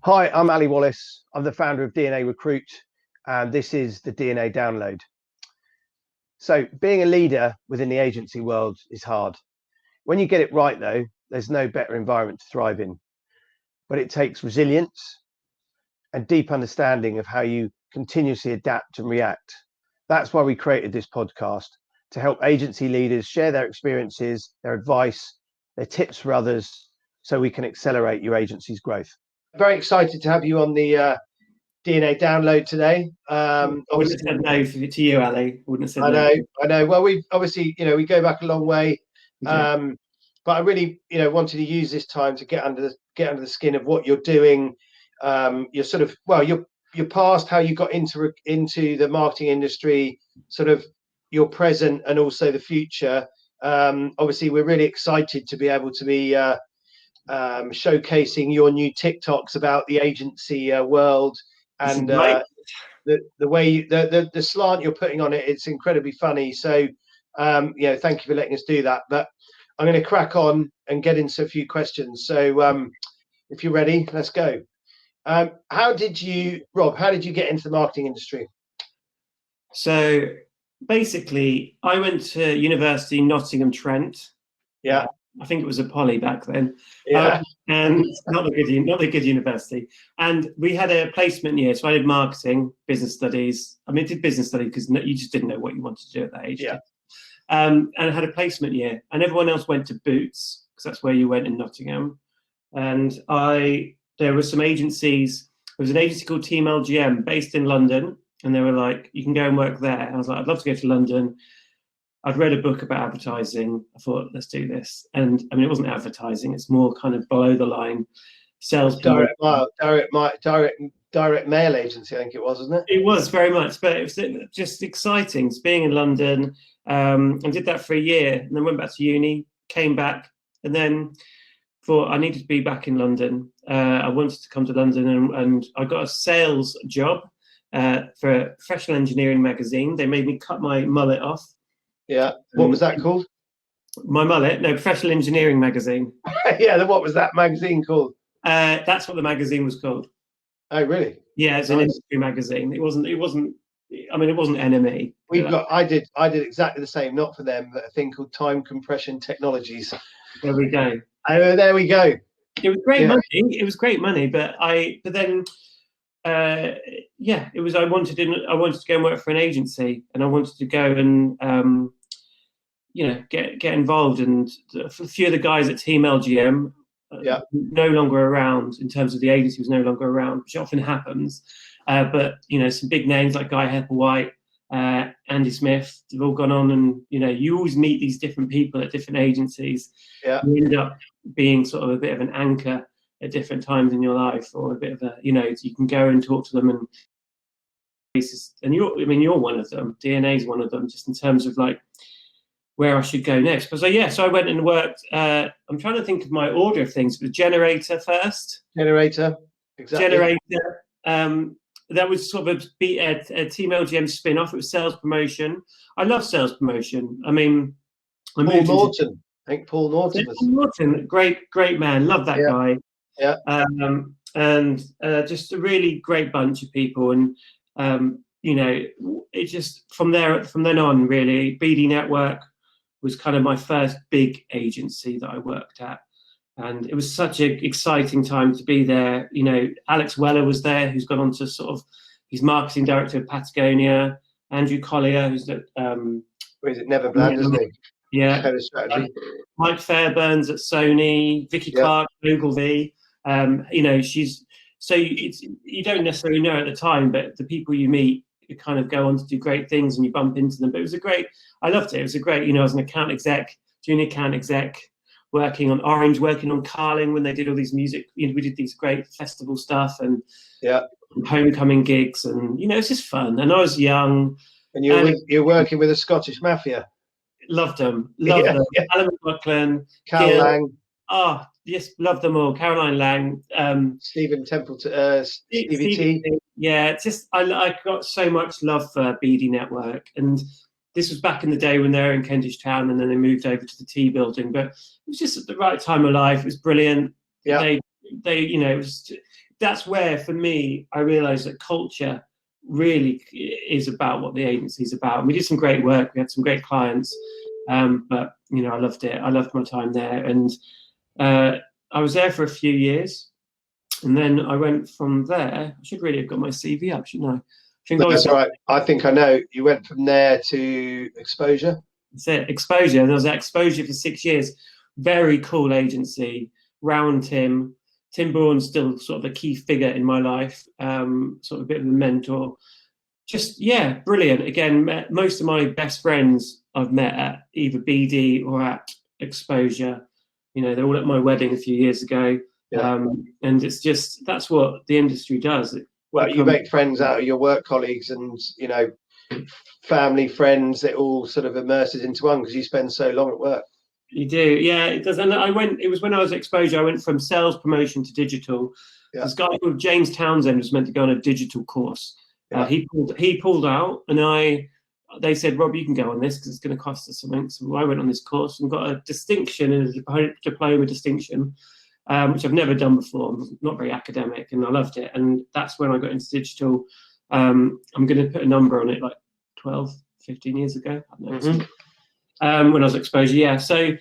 Hi, I'm Ali Wallace. I'm the founder of DNA Recruit, and this is the DNA Download. So being a leader within the agency world is hard. When you get it right, though, there's no better environment to thrive in. But it takes resilience and deep understanding of how you continuously adapt and react. That's why we created this podcast, to help agency leaders share their experiences, their advice, their tips for others, so we can accelerate your agency's growth. Very excited to have you on the DNA Download today. I wouldn't have said no to you, Ali. Wouldn't have said no. I know. Well, we obviously, we go back a long way, but I really, wanted to use this time to get under the skin of what you're doing. Your sort of, your past, how you got into the marketing industry, sort of your present, and also the future. Obviously, we're really excited to be able to be showcasing your new TikToks about the agency world. And the way the slant you're putting on it, it's incredibly funny. So thank you for letting us do that. But I'm going to crack on and get into a few questions. So if you're ready, let's go. How did you get into the marketing industry? So basically, I went to university, Nottingham Trent. Yeah. I think it was a poly back then. Yeah. And not a good university. And we had a placement year. So I did marketing, business studies. I did business studies because you just didn't know what you wanted to do at that age. Yeah. And I had a placement year. And everyone else went to Boots, because that's where you went in Nottingham. And there were some agencies. There was an agency called Team LGM based in London. And they were like, you can go and work there. And I was like, I'd love to go to London. I'd read a book about advertising. I thought, let's do this. And it wasn't advertising. It's more kind of below the line sales. Direct mail agency, I think it was, wasn't it? It was very much, but it was just exciting. It's being in London. I did that for a year and then went back to uni, came back, and then thought I needed to be back in London. I wanted to come to London, and I got a sales job for a professional engineering magazine. They made me cut my mullet off. Yeah. What was that called? My mullet? No, Professional Engineering magazine. Yeah. Then what was that magazine called? That's what the magazine was called. Oh, really? Yeah, it's an industry magazine. It wasn't. It wasn't NME. I did exactly the same. Not for them, but a thing called Time Compression Technologies. There we go. Oh, there we go. It was great money. It was great money, but then. It was. I wanted to go and work for an agency, and I wanted to go and get involved. And a few of the guys at Team LGM, no longer around. In terms of the agency, was no longer around, which often happens. But some big names like Guy Hepplewhite, Andy Smith, they've all gone on, and you always meet these different people at different agencies. Yeah, you end up being sort of a bit of an anchor at different times in your life, or a bit of a, you can go and talk to them, and you're one of them. DNA is one of them, just in terms of like where I should go next. But so I went and worked. I'm trying to think of my order of things. It was Generator first. Generator, exactly. Generator. That was sort of a Team LGM spin-off. It was sales promotion. I love sales promotion. Paul Norton. I think Paul Norton was. Paul Norton, great man. Love that guy. Yeah. And just a really great bunch of people, and it just from then on, really, BD Network was kind of my first big agency that I worked at, and it was such an exciting time to be there. Alex Weller was there, who's gone on to he's marketing director of Patagonia. Andrew Collier, who's at where is it, Neverland, isn't he? Yeah. Mike Fairburns at Sony, Vicky Clark, Ogilvy. You don't necessarily know at the time, but the people you meet, you kind of go on to do great things, and you bump into them. But I loved it. It was a great, I was an account exec, junior account exec, working on Orange, working on Carling when they did all these music. We did these great festival stuff and homecoming gigs, and it's just fun. And I was young. And you're working with the Scottish Mafia. Loved them. Alan McLaughlin, Cal Lang. Oh, yes, love them all. Caroline Lang, Stephen Templeton, Stevie T. Yeah, I got so much love for BD Network, and this was back in the day when they were in Kentish Town, and then they moved over to the T building. But it was just at the right time of life. It was brilliant. Yeah. It was that's where, for me, I realized that culture really is about what the agency is about. And we did some great work. We had some great clients, but you know, I loved it. I loved my time there, and I was there for a few years, and then I went from there. I should really have got my CV up, shouldn't I? That's right. I think I know. You went from there to Exposure. That's it, Exposure. And I was at Exposure for 6 years. Very cool agency. Round Tim. Tim Bourne's still sort of a key figure in my life, sort of a bit of a mentor. Just, yeah, brilliant. Again, most of my best friends I've met at either BD or at Exposure. You know, they're all at my wedding a few years ago. Yeah. And it's just, that's what the industry does. Well, you make friends out of your work colleagues and, you know, family, friends, it all sort of immerses into one because you spend so long at work. You do, yeah, it does. And it was when I was at Exposure, I went from sales promotion to digital. Yeah. This guy called James Townsend was meant to go on a digital course. Yeah. He pulled out, and they said, Rob, you can go on this because it's going to cost us something. So I went on this course and got a distinction, and a diploma distinction, which I've never done before. I'm not very academic, and I loved it. And that's when I got into digital. I'm going to put a number on it, like 12, 15 years ago. I don't know. When I was at Exposure, yeah. So,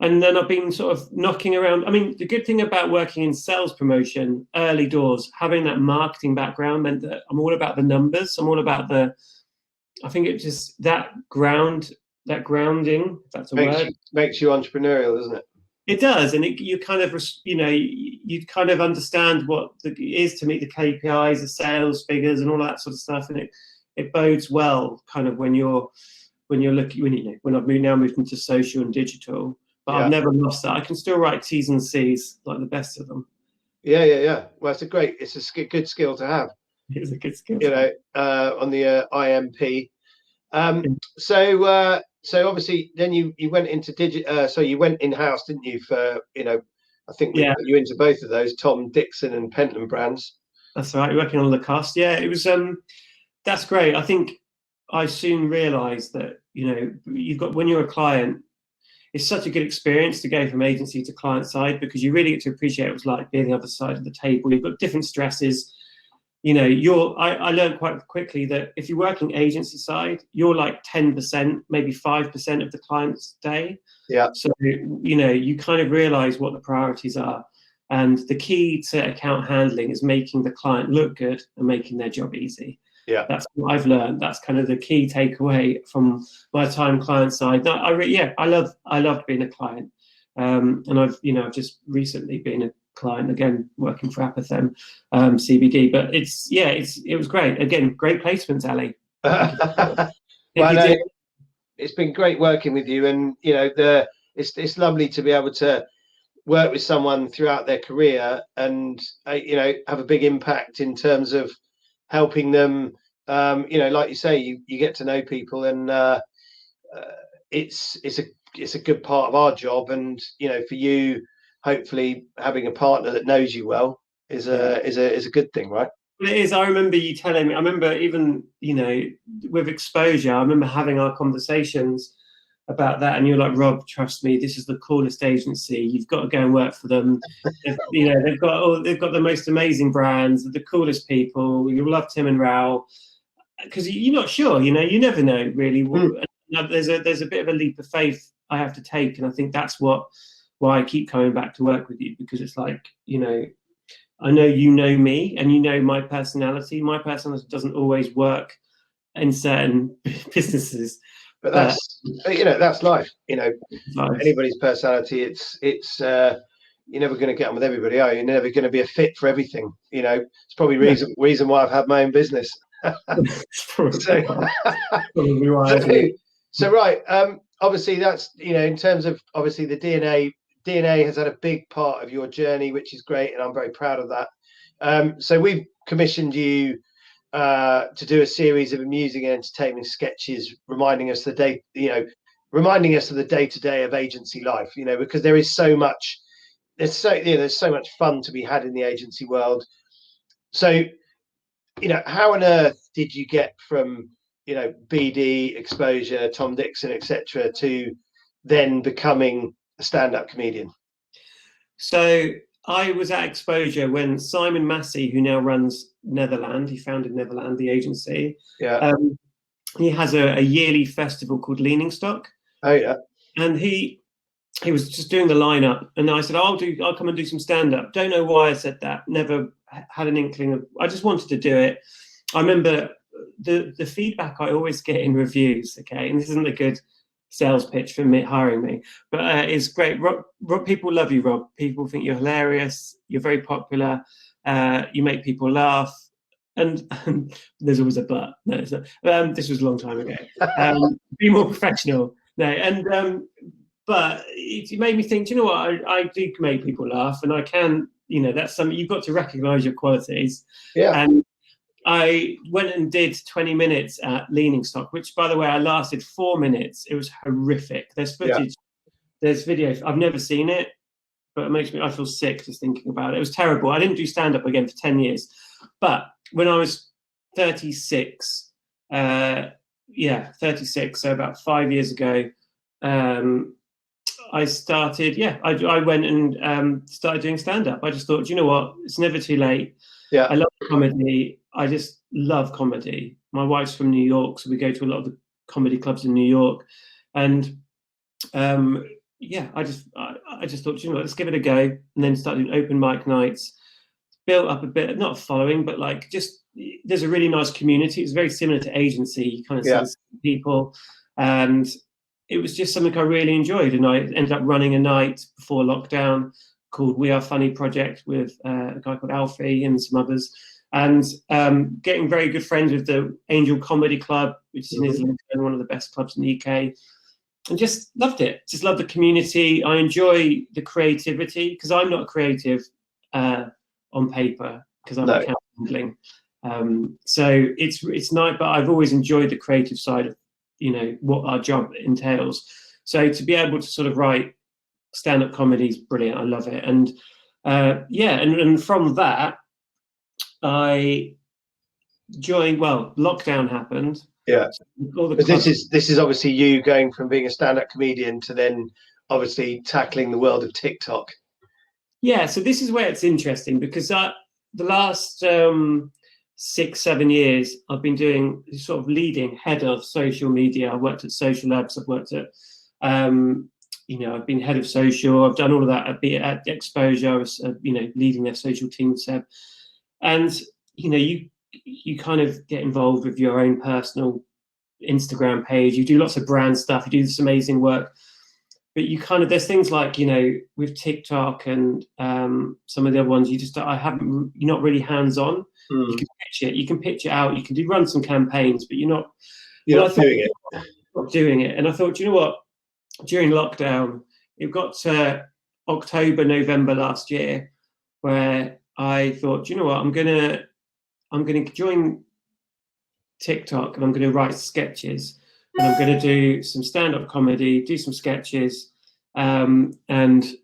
and then I've been sort of knocking around. I mean, the good thing about working in sales promotion, early doors, having that marketing background meant that I'm all about the numbers. I'm all about I think it just, that grounding, if that's a word. Makes you entrepreneurial, doesn't it? It does. And you kind of, you know, you kind of understand what it is to meet the KPIs, the sales figures and all that sort of stuff. And it bodes well kind of when I've now moved into social and digital, but yeah. I've never lost that. I can still write T's and C's like the best of them. Yeah. Well, it's a good skill to have. It's a good skill. You know, on the IMP. So obviously then you went into digital. So you went in-house, didn't you? For, you know, I think we put you into both of those, Tom Dixon and Pentland brands. That's right. Working on the cost. Yeah, it was. That's great. I think I soon realised that, you know, when you're a client, it's such a good experience to go from agency to client side because you really get to appreciate what it's like being the other side of the table. You've got different stresses. You know, I learned quite quickly that if you're working agency side, you're like 10%, maybe 5% of the client's day. Yeah. So, you know, you kind of realise what the priorities are. And the key to account handling is making the client look good and making their job easy. Yeah, that's what I've learned. That's kind of the key takeaway from my time client side. No, I loved being a client, and I've just recently been a client again, working for Apathem CBD. But it was great. Again, great placements, Ali. Well, it's been great working with you, and you know it's lovely to be able to work with someone throughout their career and you know, have a big impact in terms of helping them. You know, like you say, you get to know people, and it's a good part of our job. And you know, for you, hopefully having a partner that knows you well is a good thing, right? Well, it is. I remember you telling me. I remember even, you know, with Exposure, I remember having our conversations about that, and you're like, Rob, trust me, this is the coolest agency. You've got to go and work for them. You know, they've got the most amazing brands, the coolest people. You'll love Tim and Raoul, because you're not sure. You know, you never know really. There's a bit of a leap of faith I have to take, and I think that's why I keep coming back to work with you, because it's like, you know, I know you know me and you know my personality. My personality doesn't always work in certain businesses. But that's you know, that's life. You know, anybody's personality. It's you're never going to get on with everybody, are you? You're never going to be a fit for everything. You know, it's probably reason why I've had my own business. So right. Obviously, that's, you know, in terms of obviously the DNA has had a big part of your journey, which is great, and I'm very proud of that. So we've commissioned you to do a series of amusing and entertaining sketches, reminding us of the day-to-day of agency life. You know, because there is so much, there's so much fun to be had in the agency world. So, you know, how on earth did you get from, you know, BD, Exposure, Tom Dixon, etc., to then becoming a stand-up comedian? So I was at Exposure when Simon Massey, who now runs Netherland, he founded Netherland, the agency. Yeah. He has a yearly festival called Leaning Stock. Oh yeah. And he was just doing the lineup, and I said, I'll come and do some stand-up. Don't know why I said that. Never had an inkling of. I just wanted to do it. I remember the feedback I always get in reviews. Okay, and this isn't a good sales pitch for me hiring me, but it's great. Rob, people love you, Rob. People think you're hilarious. You're very popular. You make people laugh. And there's always a but. No, it's not. This was a long time ago. Be more professional. No, and but it made me think. Do you know what? I do make people laugh, and I can. You know, that's something you've got to recognise your qualities. Yeah. And I went and did 20 minutes at Leaning Stock, which, by the way, I lasted 4 minutes. It was horrific. There's footage, there's videos. I've never seen it, but it makes me. I feel sick just thinking about it. It was terrible. I didn't do stand up again for 10 years, but when I was 36, 36, so about 5 years ago, I started. I went and started doing stand up. I just thought, you know what, it's never too late. Yeah, I love comedy. I just love comedy. My wife's from New York, so we go to a lot of the comedy clubs in New York, and I just thought, you know, let's give it a go, and then started doing open mic nights. Built up a bit, not a following, but like just there's a really nice community. It's very similar to agency. You kind of see the same people, and it was just something I really enjoyed. And I ended up running a night before lockdown called We Are Funny Project with a guy called Alfie and some others, and getting very good friends with the Angel Comedy Club, which is in Islington, one of the best clubs in the UK. And just loved it. Just loved the community. I enjoy the creativity because I'm not a creative on paper because I'm account handling. So it's nice, but I've always enjoyed the creative side of, you know, what our job entails. So to be able to sort of write stand-up comedy is brilliant. I love it. And and from that, I joined. Well, lockdown happened. Yeah. This is obviously you going from being a stand-up comedian to then obviously tackling the world of TikTok. Yeah, so this is where it's interesting because the last 6-7 years I've been doing sort of leading head of social media. I worked at Social Labs. I've worked at I've been head of social. I've done all of that at Exposure. I was leading their social team, Seb. And you kind of get involved with your own personal Instagram page. You do lots of brand stuff. You do this amazing work. But you kind of, there's things like, with TikTok and some of the other ones, you're not really hands-on. You can pitch it out. You can run some campaigns, but you're not doing it. Not doing it. And I thought, you know what? During lockdown, it got to October, November last year, where I thought, you know what? I'm gonna join TikTok and I'm gonna write sketches. And I'm going to do some stand-up comedy, do some sketches, and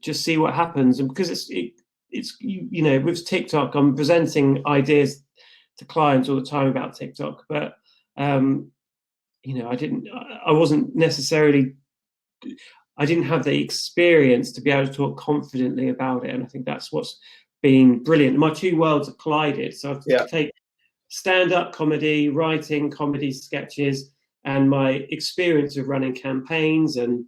just see what happens. And because it's with TikTok, I'm presenting ideas to clients all the time about TikTok, but I didn't have the experience to be able to talk confidently about it. And I think that's what's been brilliant. My two worlds have collided. So I've taken stand-up comedy, writing comedy sketches, and my experience of running campaigns and,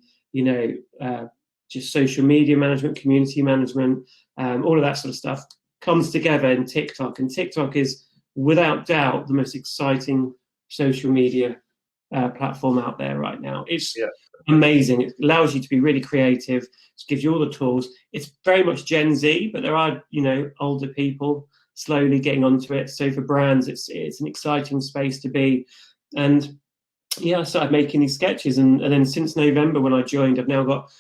just social media management, community management, all of that sort of stuff comes together in TikTok. And TikTok is, without doubt, the most exciting social media platform out there right now. It's amazing. It allows you to be really creative. It gives you all the tools. It's very much Gen Z, but there are, older people slowly getting onto it. So for brands, it's an exciting space to be. And I started making these sketches, and then since November when I joined, I've now got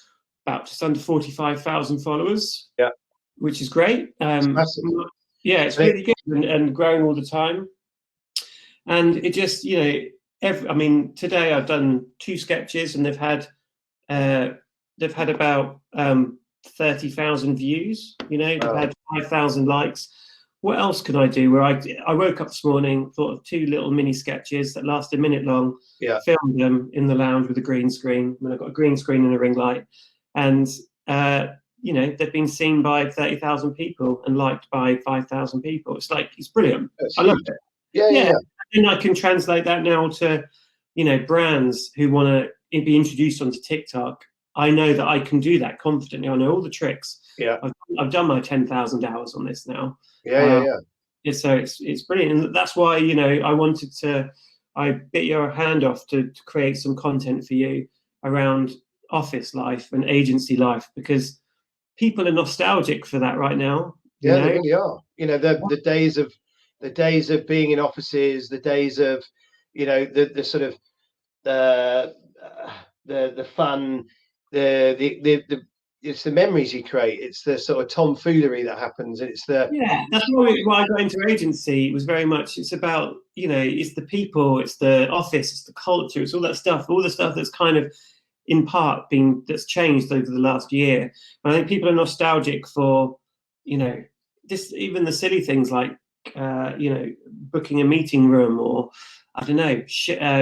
about just under 45,000 followers. Yeah, which is great. It's really good and growing all the time. And it just, today I've done 2 sketches, and they've had about 30,000 views. They've had 5,000 likes. What else could I do? Where I woke up this morning, thought of 2 little mini sketches that last a minute long, filmed them in the lounge with a green screen. I mean, I've got a green screen and a ring light, and you know, they've been seen by 30,000 people and liked by 5,000 people. It's like, it's brilliant. I love it. Yeah. And I can translate that now to, you know, brands who want to be introduced onto TikTok. I know that I can do that confidently. I know all the tricks. Yeah. I've done my 10,000 hours on this now. Yeah. So it's brilliant. And that's why, you know, I bit your hand off to create some content for you around office life and agency life, because people are nostalgic for that right now. Yeah, they really are. You know, the days of being in offices, the days of, you know, the sort of the fun, the it's the memories you create. It's the sort of tomfoolery that happens. It's the that's why I got into agency. It was very much, it's about, you know, it's the people, it's the office, it's the culture, it's all that stuff, all the stuff that's kind of in part that's changed over the last year. And I think people are nostalgic for, you know, this, even the silly things like, you know, booking a meeting room, or I don't know,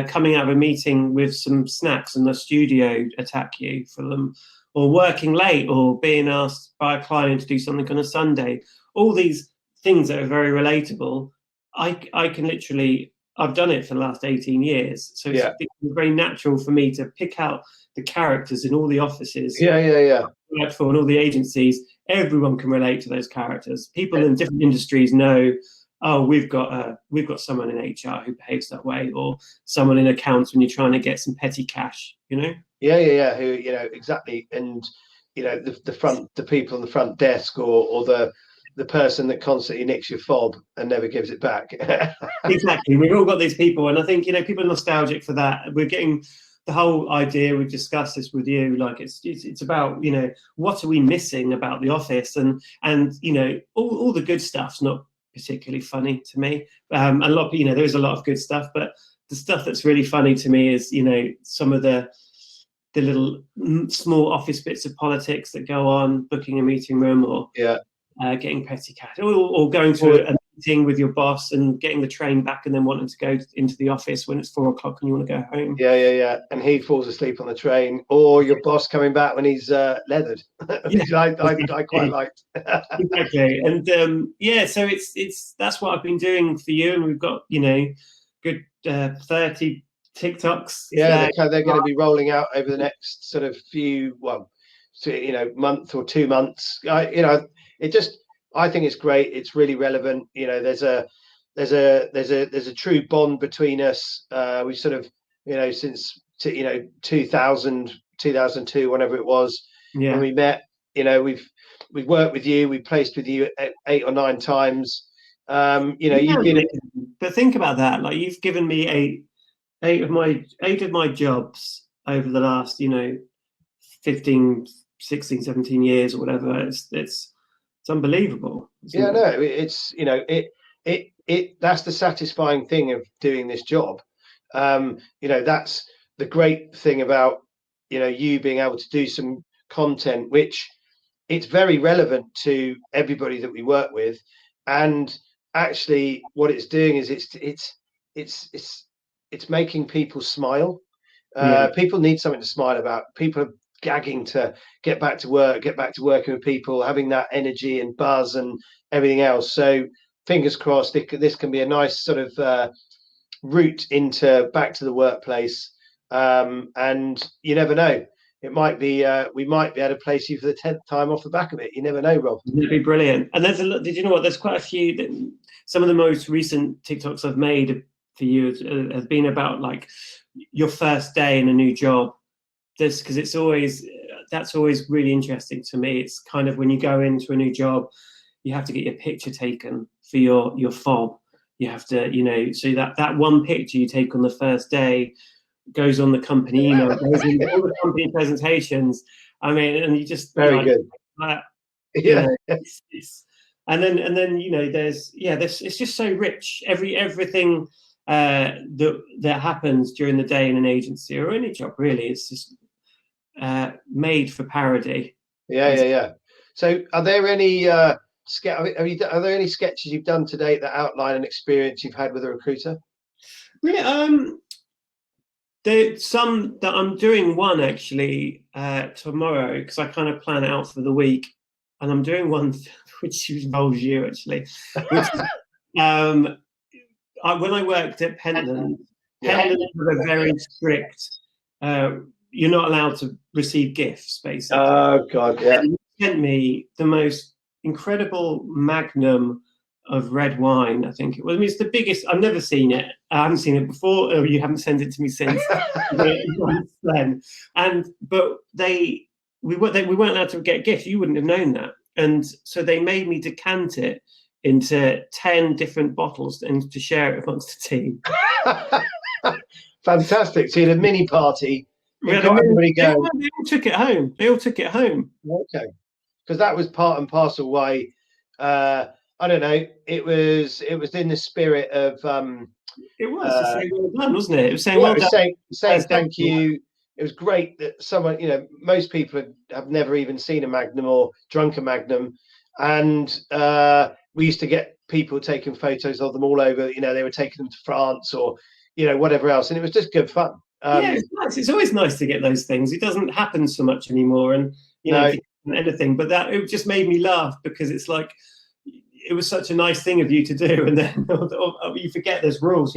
coming out of a meeting with some snacks and the studio attack you for them, or working late, or being asked by a client to do something on a Sunday. All these things that are very relatable. I can literally, I've done it for the last 18 years. So it's very natural for me to pick out the characters in all the offices. Work for, and all the agencies. Everyone can relate to those characters. People in different industries know, oh, we've got someone in HR who behaves that way, or someone in accounts when you're trying to get some petty cash, you know? Who, you know, exactly. And, you know, the people on the front desk, or the person that constantly nicks your fob and never gives it back. Exactly. We've all got these people, and I think, you know, people are nostalgic for that. We're getting the whole idea, we've discussed this with you, like it's about, you know, what are we missing about the office, and you know, all the good stuff's not particularly funny to me. A lot of, you know, there is a lot of good stuff, but the stuff that's really funny to me is, you know, some of the little small office bits of politics that go on, booking a meeting room, or getting petty cash, or going to a meeting with your boss and getting the train back and then wanting to go into the office when it's 4 o'clock and you want to go home. And he falls asleep on the train, or your boss coming back when he's leathered, which I quite liked. Exactly. And so it's that's what I've been doing for you, and we've got, you know, good 30 TikToks. They're going to be rolling out over the next sort of month or 2 months. I think it's great. It's really relevant. You know, there's a true bond between us. We sort of, you know, since 2000, 2002, whenever it was when we met. You know, we've worked with you. We've placed with you 8 or 9 times. You've been. But think about that. Like, you've given me eight of my jobs over the last, you know, 15, 16, 17 years or whatever. It's unbelievable. It's, you know, it that's the satisfying thing of doing this job. You know, that's the great thing about, you know, you being able to do some content which it's very relevant to everybody that we work with. And actually what it's doing is it's making people smile. People need something to smile about. People are gagging to get back to working with people, having that energy and buzz and everything else. So fingers crossed, this can be a nice sort of route into back to the workplace. And you never know. It might be we might be able to place you for the 10th time off the back of it. You never know, Rob. It'd be brilliant. And did you know what? There's quite a few. Some of the most recent TikToks I've made for you have been about like your first day in a new job. Because that's always really interesting to me. It's kind of when you go into a new job, you have to get your picture taken for your fob. You have to, you know, so that one picture you take on the first day goes on the company email, goes in all the company presentations. I mean, and you just very good. And then you know, there's it's just so rich. Everything that happens during the day in an agency or any job, really, it's just made for parody. So are there any are there any sketches you've done to date that outline an experience you've had with a recruiter? There's some that I'm doing one actually tomorrow, because I kind of plan it out for the week. and I'm doing one which involves you actually, which when I worked at Pentland, Pentland were very strict. You're not allowed to receive gifts, basically. Oh God, yeah. And he sent me the most incredible magnum of red wine. I think it was. I mean, it's the biggest. I've never seen it. I haven't seen it before. Or you haven't sent it to me since. Then, but we weren't allowed to get gifts. You wouldn't have known that. And so they made me decant it into 10 different bottles and to share it amongst the team. Fantastic. So you had a mini party. They all took it home. They all took it home. Okay. Because that was part and parcel why, I don't know, it was in the spirit of... it was saying well done, wasn't it? It was saying well done. Saying thank you. It was great that someone, most people have never even seen a Magnum or drunk a Magnum. And we used to get people taking photos of them all over, they were taking them to France or, whatever else. And it was just good fun. Yeah, it's nice. It's always nice to get those things. It doesn't happen so much anymore. And, anything, but that it just made me laugh because it's like, it was such a nice thing of you to do. And then you forget there's rules,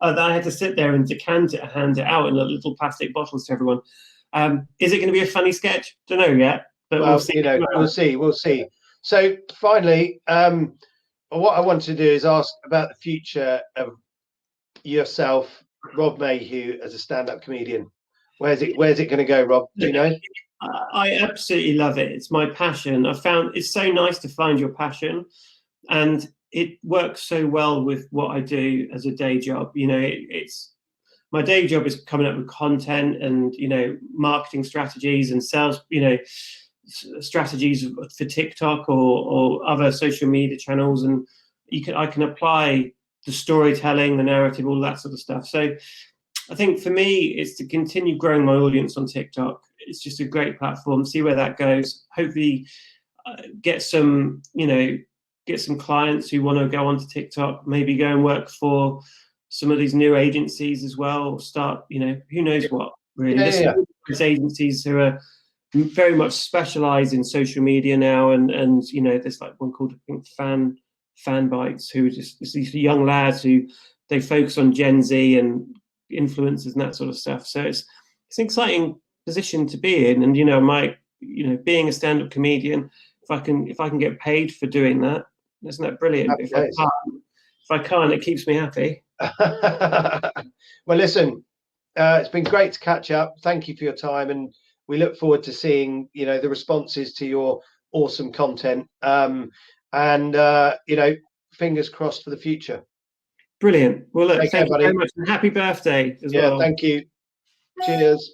I had to sit there and decant it and hand it out in little plastic bottles to everyone. Is it going to be a funny sketch? Don't know yet, but we'll see. We'll see. So finally, what I want to do is ask about the future of yourself, Rob Mayhew, as a stand-up comedian. Where's it going to go, Rob? Do you know? I absolutely love it. It's my passion. I found it's so nice to find your passion, and it works so well with what I do as a day job. It's my day job is coming up with content and marketing strategies and sales, strategies for TikTok or other social media channels, and I can apply the storytelling, the narrative, all that sort of stuff. So I think for me, it's to continue growing my audience on TikTok. It's just a great platform. See where that goes. Hopefully, get some clients who want to go onto TikTok. Maybe go and work for some of these new agencies as well. Or start, who knows what really. There's agencies who are very much specialised in social media now, and there's like one called I think Fan Bites, who are just these young lads who they focus on Gen Z and influencers and that sort of stuff. So it's an exciting position to be in, and being a stand-up comedian, if I can get paid for doing that, isn't that brilliant? If I can't, it keeps me happy. Well, listen, it's been great to catch up. Thank you for your time, and we look forward to seeing the responses to your awesome content. Fingers crossed for the future. Brilliant. Well, look, thank you very much, and happy birthday as well. Yeah, thank you. Cheers.